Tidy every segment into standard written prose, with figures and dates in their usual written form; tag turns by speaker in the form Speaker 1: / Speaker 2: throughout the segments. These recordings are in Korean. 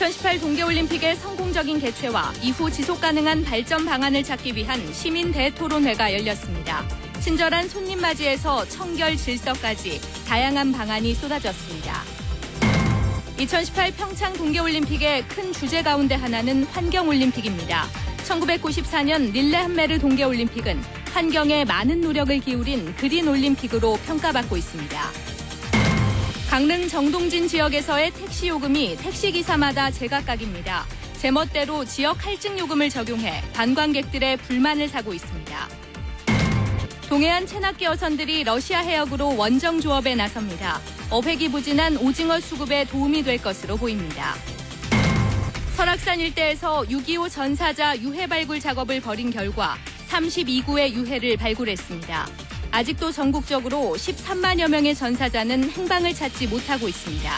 Speaker 1: 2018 동계올림픽의 성공적인 개최와 이후 지속가능한 발전 방안을 찾기 위한 시민 대토론회가 열렸습니다. 친절한 손님 맞이에서 청결 질서까지 다양한 방안이 쏟아졌습니다. 2018 평창 동계올림픽의 큰 주제 가운데 하나는 환경올림픽입니다. 1994년 릴레 한메르 동계올림픽은 환경에 많은 노력을 기울인 그린올림픽으로 평가받고 있습니다. 강릉 정동진 지역에서의 택시 요금이 택시기사마다 제각각입니다. 제멋대로 지역 할증 요금을 적용해 관광객들의 불만을 사고 있습니다. 동해안 체납기 어선들이 러시아 해역으로 원정 조업에 나섭니다. 어획이 부진한 오징어 수급에 도움이 될 것으로 보입니다. 설악산 일대에서 6.25 전사자 유해 발굴 작업을 벌인 결과 32구의 유해를 발굴했습니다. 아직도 전국적으로 13만여 명의 전사자는 행방을 찾지 못하고 있습니다.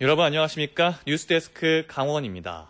Speaker 2: 여러분 안녕하십니까? 뉴스데스크 강원입니다.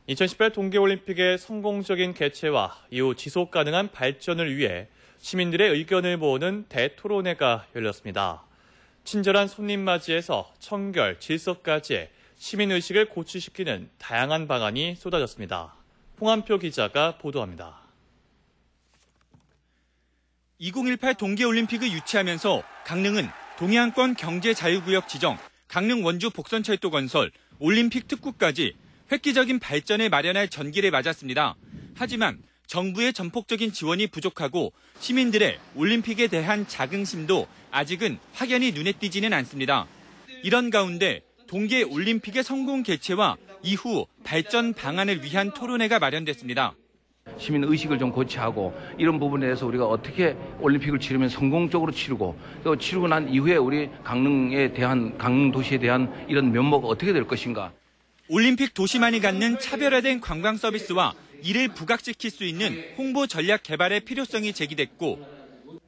Speaker 2: 2018 동계올림픽의 성공적인 개최와 이후 지속 가능한 발전을 위해 시민들의 의견을 모으는 대토론회가 열렸습니다. 친절한 손님 맞이에서 청결, 질서까지 시민의식을 고취시키는 다양한 방안이 쏟아졌습니다. 홍한표 기자가 보도합니다.
Speaker 3: 2018 동계올림픽을 유치하면서 강릉은 동해안권 경제자유구역 지정, 강릉 원주 복선철도 건설, 올림픽 특구까지 획기적인 발전을 마련할 전기를 맞았습니다. 하지만 정부의 전폭적인 지원이 부족하고 시민들의 올림픽에 대한 자긍심도 아직은 확연히 눈에 띄지는 않습니다. 이런 가운데 동계올림픽의 성공 개최와 이후 발전 방안을 위한 토론회가 마련됐습니다.
Speaker 4: 시민 의식을 좀 고취하고 이런 부분에 대해서 우리가 어떻게 올림픽을 치르면 성공적으로 치르고 또 치르고 난 이후에 우리 강릉 도시에 대한 이런 면모가 어떻게 될 것인가.
Speaker 3: 올림픽 도시만이 갖는 차별화된 관광 서비스와 이를 부각시킬 수 있는 홍보 전략 개발의 필요성이 제기됐고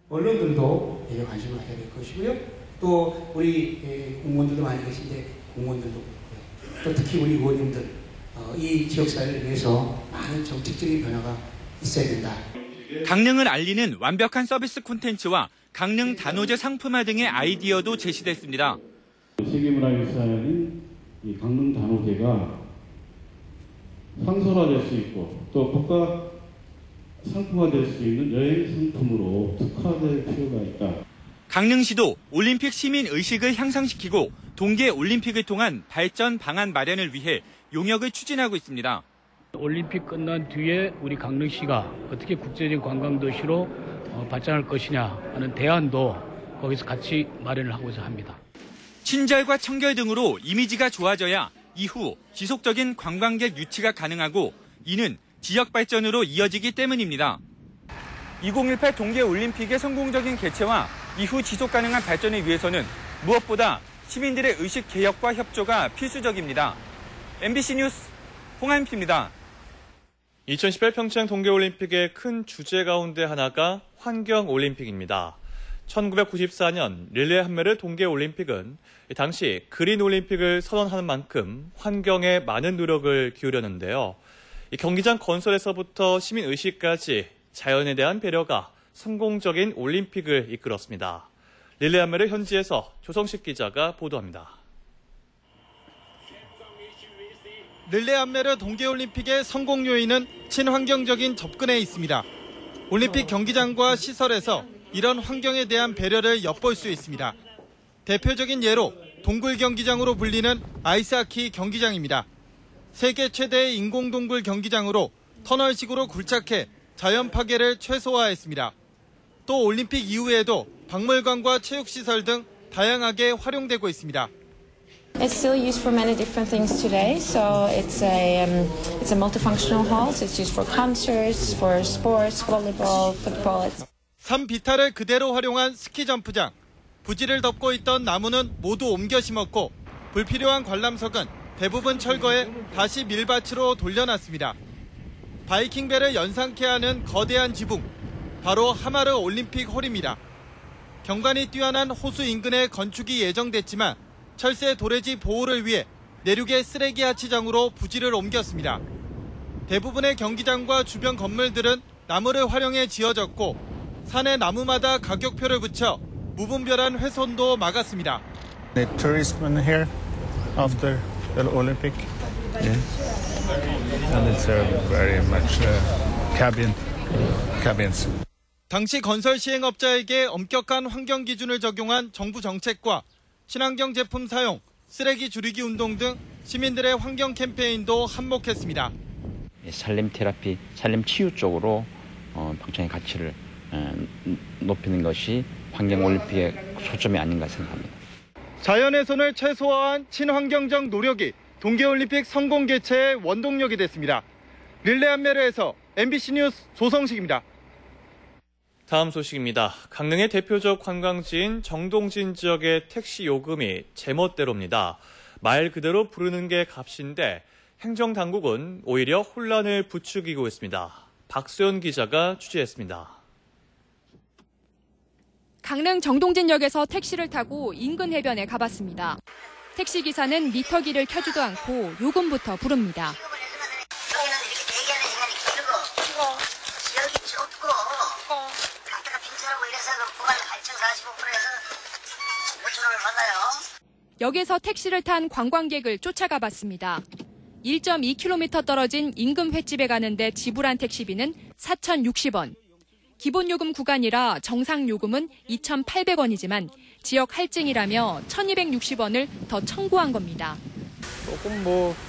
Speaker 5: 언론들도 관심을 가져야 될 것이고요. 또 우리 공무원들도 많이 계신데 공무원들도 또 특히 우리 의원님들 이 지역사회를 위해서 많은 정책적인 변화가 있어야 된다.
Speaker 3: 강릉을 알리는 완벽한 서비스 콘텐츠와 강릉 단오제 상품화 등의 아이디어도 제시됐습니다.
Speaker 6: 세계문화유산인 이 강릉 단오제가 상설화될 수 있고 또 국가 상품화될 수 있는 여행 상품으로 특화될 필요가 있다.
Speaker 3: 강릉시도 올림픽 시민 의식을 향상시키고 동계올림픽을 통한 발전 방안 마련을 위해 용역을 추진하고 있습니다.
Speaker 7: 올림픽 끝난 뒤에 우리 강릉시가 어떻게 국제적인 관광도시로 발전할 것이냐 하는 대안도 거기서 같이 마련을 하고자 합니다.
Speaker 3: 친절과 청결 등으로 이미지가 좋아져야 이후 지속적인 관광객 유치가 가능하고 이는 지역 발전으로 이어지기 때문입니다. 2018 동계올림픽의 성공적인 개최와 이후 지속 가능한 발전을 위해서는 무엇보다 시민들의 의식 개혁과 협조가 필수적입니다. MBC 뉴스 홍한표입니다.
Speaker 2: 2018 평창 동계올림픽의 큰 주제 가운데 하나가 환경올림픽입니다. 1994년 릴레 한메르 동계올림픽은 당시 그린올림픽을 선언하는 만큼 환경에 많은 노력을 기울였는데요. 이 경기장 건설에서부터 시민의식까지 자연에 대한 배려가 성공적인 올림픽을 이끌었습니다. 릴레 한메르 현지에서 조성식 기자가 보도합니다.
Speaker 8: 릴레 한메르 동계올림픽의 성공 요인은 친환경적인 접근에 있습니다. 올림픽 경기장과 시설에서 이런 환경에 대한 배려를 엿볼 수 있습니다. 대표적인 예로 동굴 경기장으로 불리는 아이스하키 경기장입니다. 세계 최대의 인공동굴 경기장으로 터널식으로 굴착해 자연 파괴를 최소화했습니다. 또 올림픽 이후에도 박물관과 체육시설 등 다양하게 활용되고 있습니다.
Speaker 9: It's still used for many different things today. So it's a multifunctional hall. So it's used for concerts, for sports, volleyball, football.
Speaker 8: 산 비탈을 그대로 활용한 스키 점프장. 부지를 덮고 있던 나무는 모두 옮겨 심었고 불필요한 관람석은 대부분 철거해 다시 밀밭으로 돌려놨습니다. 바이킹배를 연상케 하는 거대한 지붕. 바로 하마르 올림픽 홀입니다. 경관이 뛰어난 호수 인근에 건축이 예정됐지만 철새 도래지 보호를 위해 내륙의 쓰레기 하치장으로 부지를 옮겼습니다. 대부분의 경기장과 주변 건물들은 나무를 활용해 지어졌고 산의 나무마다 가격표를 붙여 무분별한 훼손도 막았습니다.
Speaker 10: The tourism here after the Olympic.
Speaker 11: Yeah.
Speaker 10: And it's very much cabins.
Speaker 8: 당시 건설 시행업자에게 엄격한 환경 기준을 적용한 정부 정책과 친환경 제품 사용, 쓰레기 줄이기 운동 등 시민들의 환경 캠페인도 한몫했습니다.
Speaker 12: 산림 테라피, 산림 치유 쪽으로 평창의 가치를 높이는 것이 환경올림픽의 초점이 아닌가 생각합니다.
Speaker 8: 자연훼손을 최소화한 친환경적 노력이 동계올림픽 성공 개최의 원동력이 됐습니다. 릴레이 한메르에서 MBC 뉴스 조성식입니다.
Speaker 2: 다음 소식입니다. 강릉의 대표적 관광지인 정동진 지역의 택시 요금이 제멋대로입니다. 말 그대로 부르는 게 값인데 행정당국은 오히려 혼란을 부추기고 있습니다. 박소연 기자가 취재했습니다.
Speaker 1: 강릉 정동진역에서 택시를 타고 인근 해변에 가봤습니다. 택시기사는 미터기를 켜지도 않고 요금부터 부릅니다.
Speaker 13: 여기는 이렇게 대기하는 시간이 길고 지역이 좁고 강가가 빈천하고 이래서 구간 8,045%에서 5,000원을 받아요.
Speaker 1: 역에서 택시를 탄 관광객을 쫓아가 봤습니다. 1.2km 떨어진 인근 횟집에 가는데 지불한 택시비는 4,060원. 기본 요금 구간이라 정상 요금은 2,800원이지만 지역 할증이라며 1,260원을 더 청구한 겁니다.
Speaker 10: 조금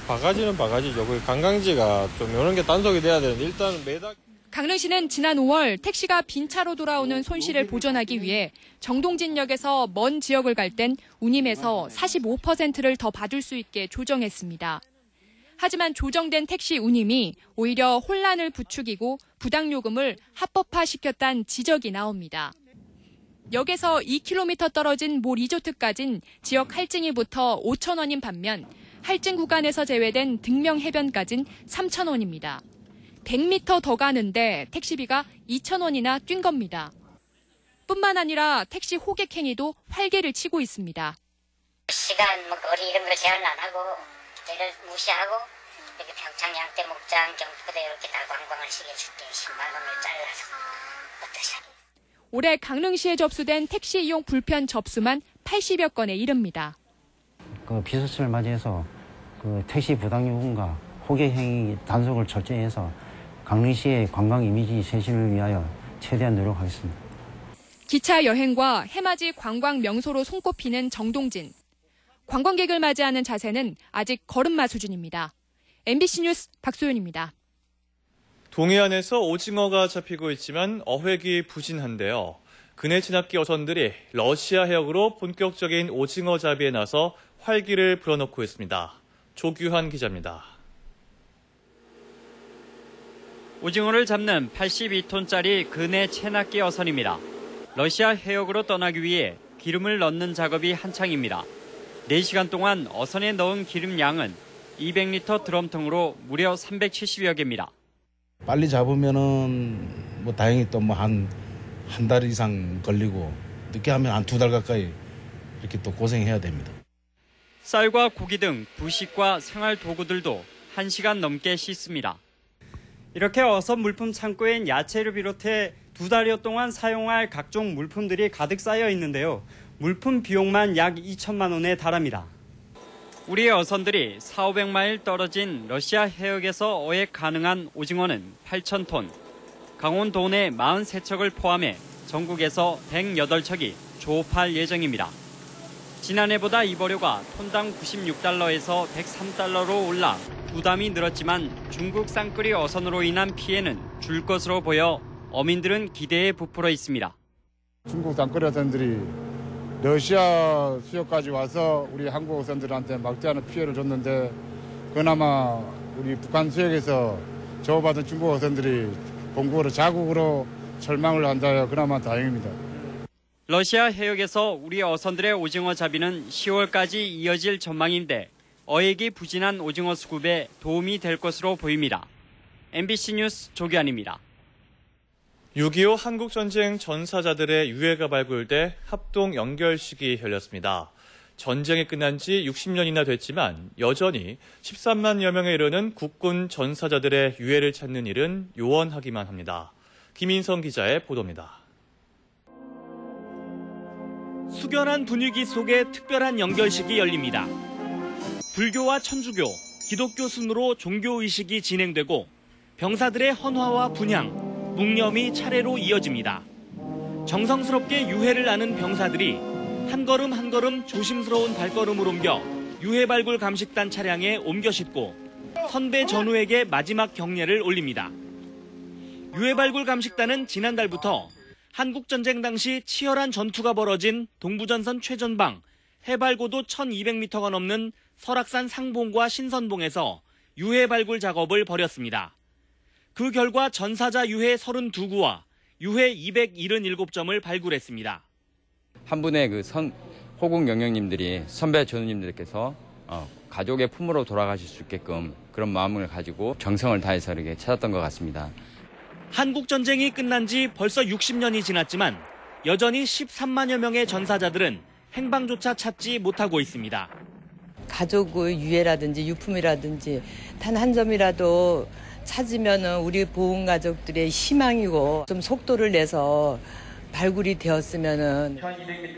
Speaker 10: 바가지는 바가지죠. 그 관광지가 좀 이런 게 단속이 돼야 되는데 일단 매달.
Speaker 1: 강릉시는 지난 5월 택시가 빈차로 돌아오는 손실을 보전하기 위해 정동진역에서 먼 지역을 갈 땐 운임에서 45%를 더 받을 수 있게 조정했습니다. 하지만 조정된 택시 운임이 오히려 혼란을 부추기고 부당요금을 합법화시켰다는 지적이 나옵니다. 역에서 2km 떨어진 모 리조트까진 지역 할증이 붙어 5,000원인 반면 할증 구간에서 제외된 등명 해변까진 3,000원입니다. 100m 더 가는데 택시비가 2,000원이나 뛴 겁니다. 뿐만 아니라 택시 호객 행위도 활개를 치고 있습니다.
Speaker 13: 시간, 거리 이런 걸 제한 안 하고 이를 무시하고 이렇게 평창 양떼 목장 경포대 이렇게 다 관광을 시켜줄게 10만 원을 잘라서 어떠셔?
Speaker 1: 올해 강릉시에 접수된 택시 이용 불편 접수만 80여 건에 이릅니다.
Speaker 14: 비서철을 맞이해서 택시 부당요금과 호객 행위 단속을 철저히 해서 강릉시의 관광 이미지 쇄신을 위하여 최대한 노력하겠습니다.
Speaker 1: 기차 여행과 해맞이 관광 명소로 손꼽히는 정동진. 관광객을 맞이하는 자세는 아직 걸음마 수준입니다. MBC 뉴스 박소연입니다.
Speaker 2: 동해안에서 오징어가 잡히고 있지만 어획이 부진한데요. 근해 진학기 어선들이 러시아 해역으로 본격적인 오징어 잡이에 나서 활기를 불어넣고 있습니다. 조규환 기자입니다.
Speaker 15: 오징어를 잡는 82톤짜리 근해 채낚기 어선입니다. 러시아 해역으로 떠나기 위해 기름을 넣는 작업이 한창입니다. 4시간 동안 어선에 넣은 기름 양은 200리터 드럼통으로 무려 370여 개입니다.
Speaker 11: 빨리 잡으면은 다행히 또 한 달 이상 걸리고 늦게 하면 한 2달 가까이 이렇게 또 고생해야 됩니다.
Speaker 15: 쌀과 고기 등 부식과 생활 도구들도 1시간 넘게 씻습니다.
Speaker 16: 이렇게 어선 물품 창고엔 야채를 비롯해 2달여 동안 사용할 각종 물품들이 가득 쌓여 있는데요. 물품 비용만 약 2천만 원에 달합니다.
Speaker 15: 우리의 어선들이 400~500마일 떨어진 러시아 해역에서 어획 가능한 오징어는 8,000톤. 강원 도내 43척을 포함해 전국에서 108척이 조업할 예정입니다. 지난해보다 이버료가 톤당 96달러에서 103달러로 올라 부담이 늘었지만 중국 쌍끌이 어선으로 인한 피해는 줄 것으로 보여 어민들은 기대에 부풀어 있습니다.
Speaker 17: 중국 쌍끌이 어선들이 러시아 수역까지 와서 우리 한국 어선들한테 막지 않은 피해를 줬는데 그나마 우리 북한 수역에서 저어받은 중국 어선들이 본국으로 자국으로 철망을 한다여 그나마 다행입니다.
Speaker 15: 러시아 해역에서 우리 어선들의 오징어 잡이는 10월까지 이어질 전망인데 어획이 부진한 오징어 수급에 도움이 될 것으로 보입니다. MBC 뉴스 조규환입니다.
Speaker 2: 6.25 한국전쟁 전사자들의 유해가 발굴돼 합동 연결식이 열렸습니다. 전쟁이 끝난 지 60년이나 됐지만 여전히 13만여 명에 이르는 국군 전사자들의 유해를 찾는 일은 요원하기만 합니다. 김인성 기자의 보도입니다.
Speaker 18: 숙연한 분위기 속에 특별한 연결식이 열립니다.
Speaker 15: 불교와 천주교, 기독교 순으로 종교의식이 진행되고 병사들의 헌화와 분향, 묵념이 차례로 이어집니다. 정성스럽게 유해를 아는 병사들이 한 걸음 한 걸음 조심스러운 발걸음을 옮겨 유해 발굴 감식단 차량에 옮겨 싣고 선배 전우에게 마지막 경례를 올립니다. 유해 발굴 감식단은 지난달부터 한국전쟁 당시 치열한 전투가 벌어진 동부전선 최전방 해발고도 1200m가 넘는 설악산 상봉과 신선봉에서 유해 발굴 작업을 벌였습니다. 그 결과 전사자 유해 32구와 유해 277점을 발굴했습니다.
Speaker 18: 한 분의 호국 영령님들이 선배 전우님들께서 가족의 품으로 돌아가실 수 있게끔 그런 마음을 가지고 정성을 다해서 이렇게 찾았던 것 같습니다.
Speaker 15: 한국 전쟁이 끝난 지 벌써 60년이 지났지만 여전히 13만여 명의 전사자들은 행방조차 찾지 못하고 있습니다.
Speaker 19: 가족의 유해라든지 유품이라든지 단 한 점이라도 찾으면 우리 보훈 가족들의 희망이고 좀 속도를 내서 발굴이 되었으면은.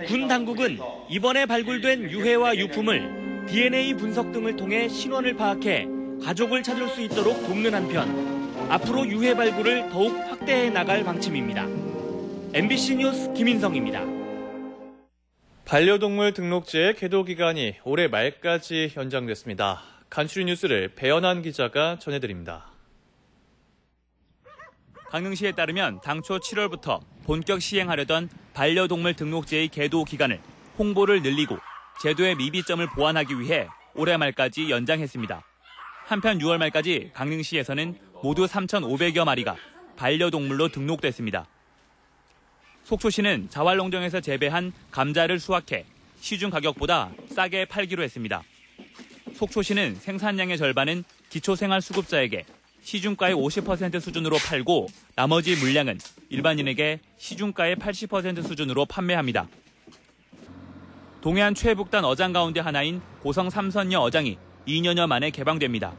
Speaker 15: 군 당국은 이번에 발굴된 유해와 유품을 DNA 분석 등을 통해 신원을 파악해 가족을 찾을 수 있도록 돕는 한편 앞으로 유해 발굴을 더욱 확대해 나갈 방침입니다. MBC 뉴스 김인성입니다.
Speaker 2: 반려동물 등록제의 계도 기간이 올해 말까지 연장됐습니다. 간추린 뉴스를 배연한 기자가 전해드립니다.
Speaker 3: 강릉시에 따르면 당초 7월부터 본격 시행하려던 반려동물 등록제의 계도 기간을 홍보를 늘리고 제도의 미비점을 보완하기 위해 올해 말까지 연장했습니다. 한편 6월 말까지 강릉시에서는 모두 3,500여 마리가 반려동물로 등록됐습니다. 속초시는 자활농장에서 재배한 감자를 수확해 시중 가격보다 싸게 팔기로 했습니다. 속초시는 생산량의 절반은 기초생활수급자에게 시중가의 50% 수준으로 팔고 나머지 물량은 일반인에게 시중가의 80% 수준으로 판매합니다. 동해안 최북단 어장 가운데 하나인 고성 삼선여 어장이 2년여 만에 개방됩니다.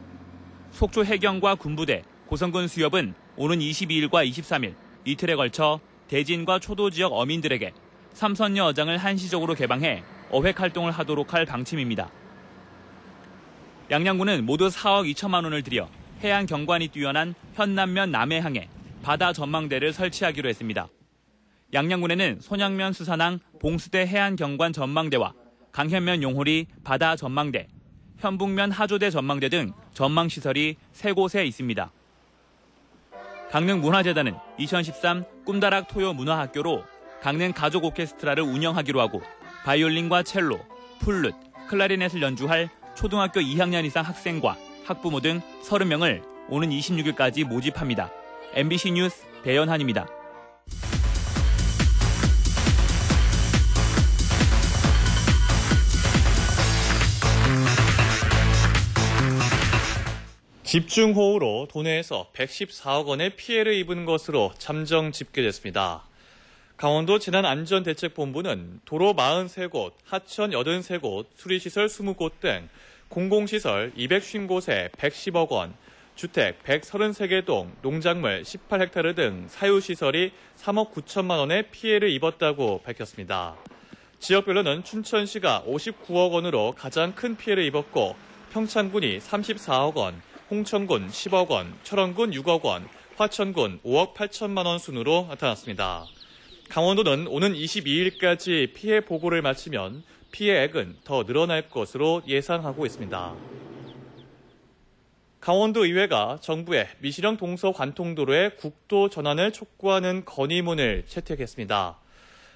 Speaker 3: 속초 해경과 군부대, 고성군 수협은 오는 22일과 23일 이틀에 걸쳐 대진과 초도 지역 어민들에게 삼선여 어장을 한시적으로 개방해 어획 활동을 하도록 할 방침입니다. 양양군은 모두 4억 2천만 원을 들여 해안 경관이 뛰어난 현남면 남해항에 바다 전망대를 설치하기로 했습니다. 양양군에는 손양면 수산항 봉수대 해안 경관 전망대와 강현면 용호리 바다 전망대, 현북면 하조대 전망대 등 전망시설이 3곳에 있습니다. 강릉문화재단은 2013 꿈다락 토요 문화학교로 강릉 가족 오케스트라를 운영하기로 하고 바이올린과 첼로, 플룻, 클라리넷을 연주할 초등학교 2학년 이상 학생과 학부모 등 30명을 오는 26일까지 모집합니다. MBC 뉴스 배연한입니다.
Speaker 2: 집중호우로 도내에서 114억 원의 피해를 입은 것으로 잠정 집계됐습니다. 강원도 재난안전대책본부는 도로 43곳, 하천 83곳, 수리시설 20곳 등 공공시설 250곳에 110억 원, 주택 133개 동, 농작물 18헥타르 등 사유시설이 3억 9천만 원의 피해를 입었다고 밝혔습니다. 지역별로는 춘천시가 59억 원으로 가장 큰 피해를 입었고 평창군이 34억 원, 홍천군 10억 원, 철원군 6억 원, 화천군 5억 8천만 원 순으로 나타났습니다. 강원도는 오는 22일까지 피해 보고를 마치면 피해액은 더 늘어날 것으로 예상하고 있습니다. 강원도의회가 정부에 미시령 동서 관통도로의 국도 전환을 촉구하는 건의문을 채택했습니다.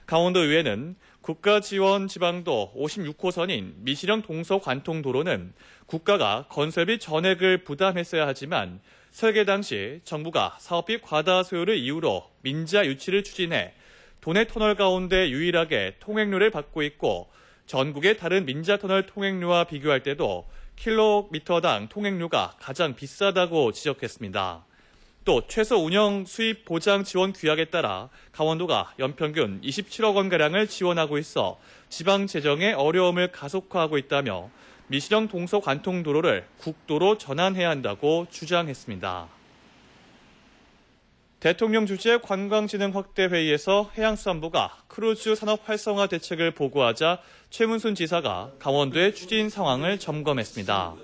Speaker 2: 강원도의회는 국가지원 지방도 56호선인 미시령 동서 관통도로는 국가가 건설비 전액을 부담했어야 하지만 설계 당시 정부가 사업비 과다 소요를 이유로 민자 유치를 추진해 도내 터널 가운데 유일하게 통행료를 받고 있고 전국의 다른 민자 터널 통행료와 비교할 때도 킬로미터당 통행료가 가장 비싸다고 지적했습니다. 또 최소 운영 수입 보장 지원 규약에 따라 강원도가 연평균 27억 원가량을 지원하고 있어 지방 재정의 어려움을 가속화하고 있다며 미시령 동서 관통도로를 국도로 전환해야 한다고 주장했습니다. 대통령 주재 관광진흥 확대 회의에서 해양수산부가 크루즈 산업 활성화 대책을 보고하자 최문순 지사가 강원도의 추진 상황을 점검했습니다.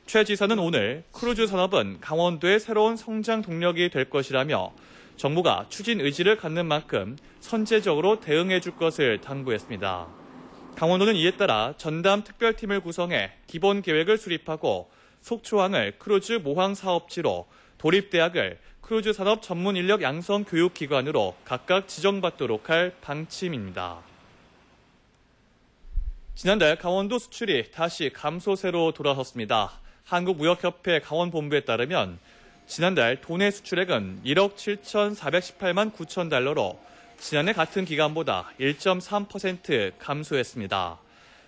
Speaker 2: 최 지사는 오늘 크루즈 산업은 강원도의 새로운 성장 동력이 될 것이라며 정부가 추진 의지를 갖는 만큼 선제적으로 대응해 줄 것을 당부했습니다. 강원도는 이에 따라 전담 특별팀을 구성해 기본 계획을 수립하고 속초항을 크루즈 모항 사업지로, 도립대학을 크루즈 산업 전문 인력 양성 교육기관으로 각각 지정받도록 할 방침입니다. 지난달 강원도 수출이 다시 감소세로 돌아섰습니다. 한국무역협회 강원본부에 따르면 지난달 도내 수출액은 1억 7,418만 9천 달러로 지난해 같은 기간보다 1.3% 감소했습니다.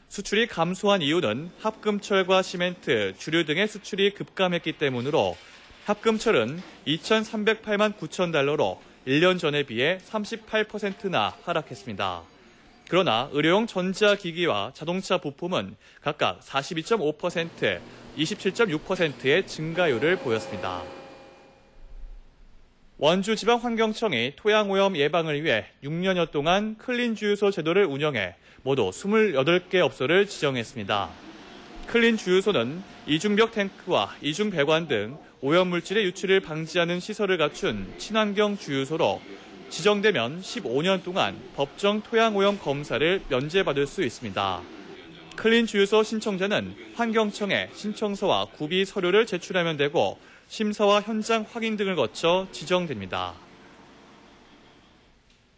Speaker 2: 수출이 감소한 이유는 합금철과 시멘트, 주류 등의 수출이 급감했기 때문으로 합금철은 2,308만 9천 달러로 1년 전에 비해 38%나 하락했습니다. 그러나 의료용 전자기기와 자동차 부품은 각각 42.5%, 27.6%의 증가율을 보였습니다. 원주지방환경청이 토양오염 예방을 위해 6년여 동안 클린주유소 제도를 운영해 모두 28개 업소를 지정했습니다. 클린주유소는 이중벽 탱크와 이중배관 등 오염물질의 유출을 방지하는 시설을 갖춘 친환경 주유소로 지정되면 15년 동안 법정 토양오염 검사를 면제받을 수 있습니다. 클린주유소 신청자는 환경청에 신청서와 구비 서류를 제출하면 되고 심사와 현장 확인 등을 거쳐 지정됩니다.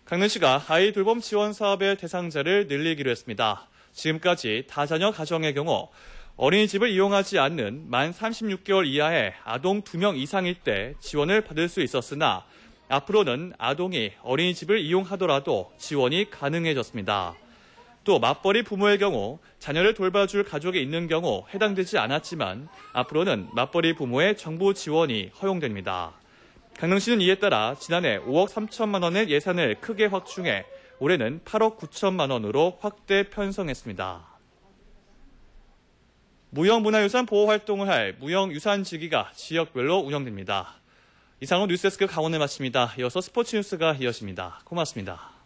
Speaker 2: 강릉시가 아이 돌봄 지원 사업의 대상자를 늘리기로 했습니다. 지금까지 다자녀 가정의 경우 어린이집을 이용하지 않는 만 36개월 이하의 아동 2명 이상일 때 지원을 받을 수 있었으나 앞으로는 아동이 어린이집을 이용하더라도 지원이 가능해졌습니다. 또 맞벌이 부모의 경우 자녀를 돌봐줄 가족이 있는 경우 해당되지 않았지만 앞으로는 맞벌이 부모의 정부 지원이 허용됩니다. 강릉시는 이에 따라 지난해 5억 3천만 원의 예산을 크게 확충해 올해는 8억 9천만 원으로 확대 편성했습니다. 무형문화유산 보호 활동을 할 무형유산지기가 지역별로 운영됩니다. 이상으로 뉴스데스크 강원을 마칩니다. 이어서 스포츠 뉴스가 이어집니다. 고맙습니다.